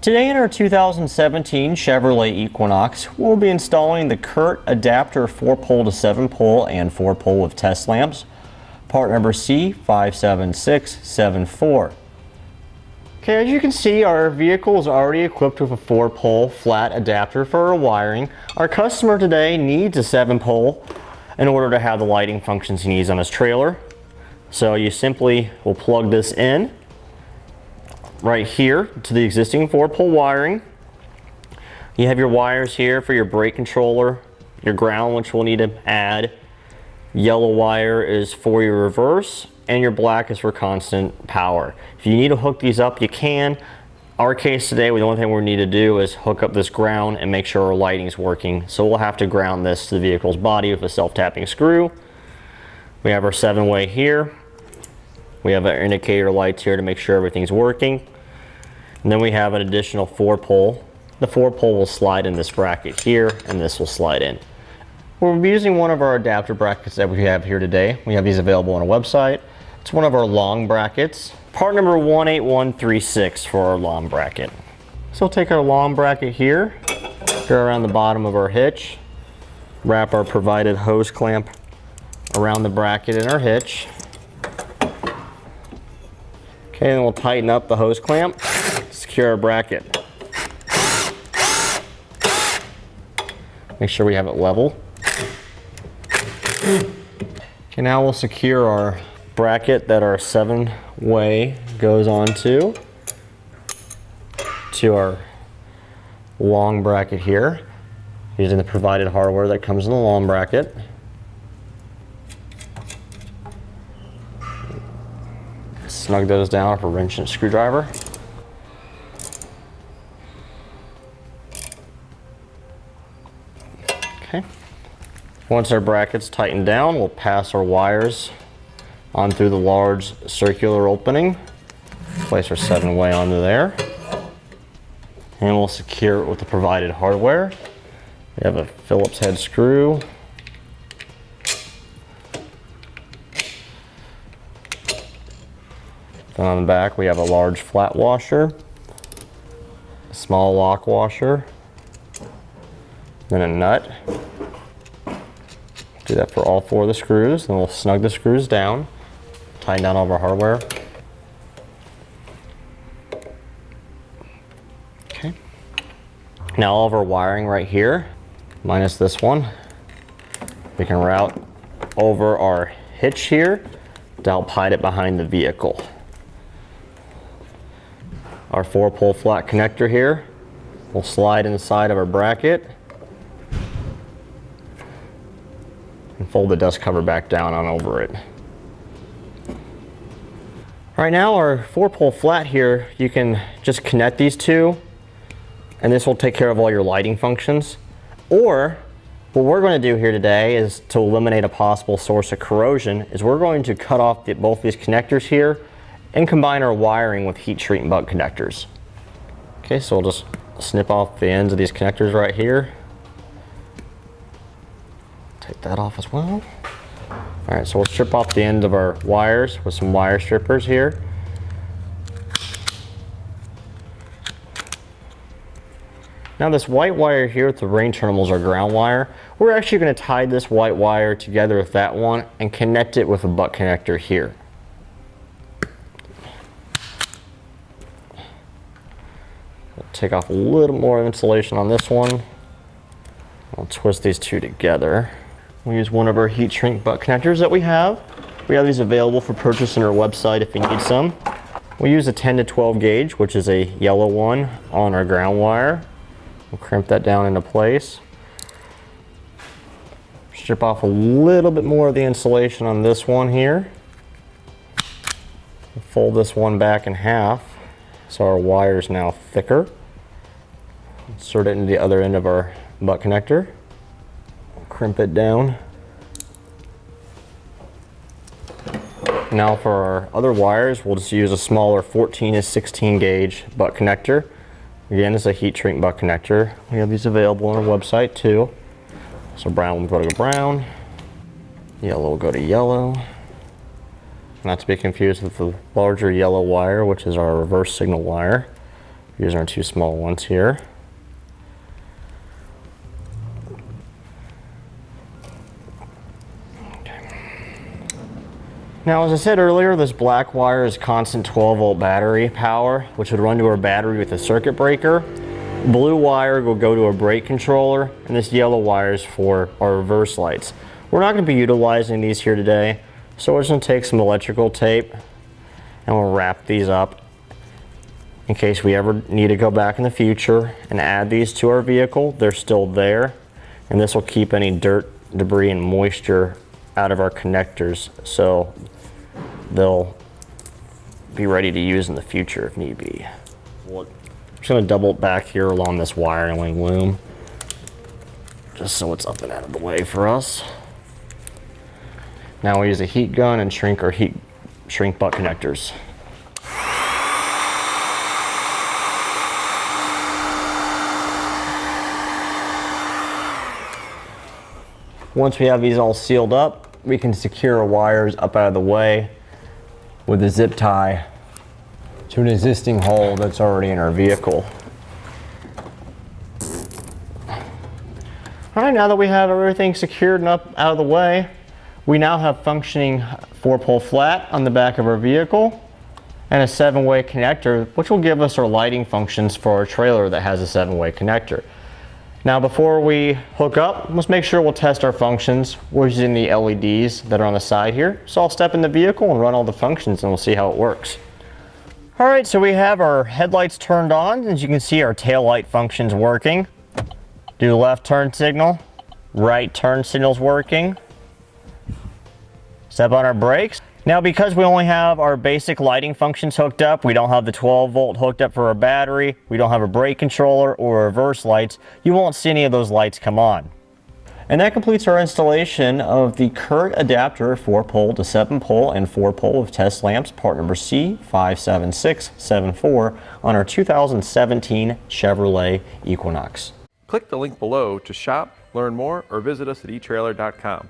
Today in our 2017 Chevrolet Equinox, we'll be installing the Curt Adapter 4 Pole to 7 Pole and 4 Pole with test lamps, part number C57674. Okay, as you can see, our vehicle is already equipped with a 4 pole flat adapter for our wiring. Our customer today needs a 7 pole in order to have the lighting functions he needs on his trailer. So you simply will plug this in right here to the existing 4 pole wiring. You have your wires here for your brake controller, your ground, which we'll need to add. Yellow wire is for your reverse, and your black is for constant power. If you need to hook these up, you can. Our case today, the only thing we need to do is hook up this ground and make sure our lighting is working. So we'll have to ground this to the vehicle's body with a self-tapping screw. We have our 7-way here. We have our indicator lights here to make sure everything's working. And then we have an additional 4 pole. The 4 pole will slide in this bracket here, and this will slide in. We'll be using one of our adapter brackets that we have here today. We have these available on our website. It's one of our long brackets. Part number 18136 for our long bracket. So we'll take our long bracket here, go around the bottom of our hitch, wrap our provided hose clamp around the bracket in our hitch. Okay, then we'll tighten up the hose clamp, secure our bracket. Make sure we have it level. Okay, now we'll secure our bracket that our 7-way goes onto to our long bracket here, using the provided hardware that comes in the long bracket. Snug those down with a wrench and screwdriver. Okay. Once our bracket's tightened down, we'll pass our wires on through the large circular opening. Place our 7-way onto there. And we'll secure it with the provided hardware. We have a Phillips head screw. Then on the back we have a large flat washer, a small lock washer, then a nut. Do that for all 4 of the screws. Then we'll snug the screws down, tighten down all of our hardware. Okay. Now all of our wiring right here, minus this one, we can route over our hitch here to help hide it behind the vehicle. Our 4 pole flat connector here will slide inside of our bracket and fold the dust cover back down on over it. All right, now our 4 pole flat here, you can just connect these two and this will take care of all your lighting functions. Or what we're going to do here today is to eliminate a possible source of corrosion is we're going to cut off both these connectors here and combine our wiring with heat treat and butt connectors. Okay, so we'll just snip off the ends of these connectors right here. Take that off as well. All right, so we'll strip off the end of our wires with some wire strippers here. Now this white wire here with the rain terminals are ground wire. We're actually going to tie this white wire together with that one and connect it with a butt connector here. Take off a little more insulation on this one. I'll twist these two together. We'll use one of our heat shrink butt connectors that we have. We have these available for purchase on our website if you need some. We use a 10 to 12 gauge, which is a yellow one on our ground wire. We'll crimp that down into place. Strip off a little bit more of the insulation on this one here. We'll fold this one back in half so our wire is now thicker. Insert it into the other end of our butt connector. Crimp it down. Now for our other wires, we'll just use a smaller 14 to 16 gauge butt connector. Again, it's a heat shrink butt connector. We have these available on our website too. So brown will go to brown, yellow will go to yellow. Not to be confused with the larger yellow wire, which is our reverse signal wire. Here's our two small ones here. Now, as I said earlier, this black wire is constant 12-volt battery power, which would run to our battery with a circuit breaker. Blue wire will go to a brake controller, and this yellow wire is for our reverse lights. We're not going to be utilizing these here today, so we're just going to take some electrical tape and we'll wrap these up in case we ever need to go back in the future and add these to our vehicle. They're still there, and this will keep any dirt, debris, and moisture out of our connectors, so they'll be ready to use in the future if need be. I'm just going to double it back here along this wiring loom, just so it's up and out of the way for us. Now we use a heat gun and shrink our shrink butt connectors. Once we have these all sealed up, we can secure our wires up out of the way with a zip tie to an existing hole that's already in our vehicle. All right, now that we have everything secured and up out of the way, we now have functioning 4-pole flat on the back of our vehicle and a 7-way connector, which will give us our lighting functions for our trailer that has a 7-way connector. Now, before we hook up, let's make sure we'll test our functions. We're using the LEDs that are on the side here. So I'll step in the vehicle and run all the functions and we'll see how it works. All right, so we have our headlights turned on. As you can see, our tail light function's working. Do left turn signal, right turn signal's working. Step on our brakes. Now, because we only have our basic lighting functions hooked up, we don't have the 12-volt hooked up for our battery, we don't have a brake controller or reverse lights, you won't see any of those lights come on. And that completes our installation of the Curt Adapter 4-pole to 7-pole and 4-pole with test lamps, part number C57674 on our 2017 Chevrolet Equinox. Click the link below to shop, learn more, or visit us at etrailer.com.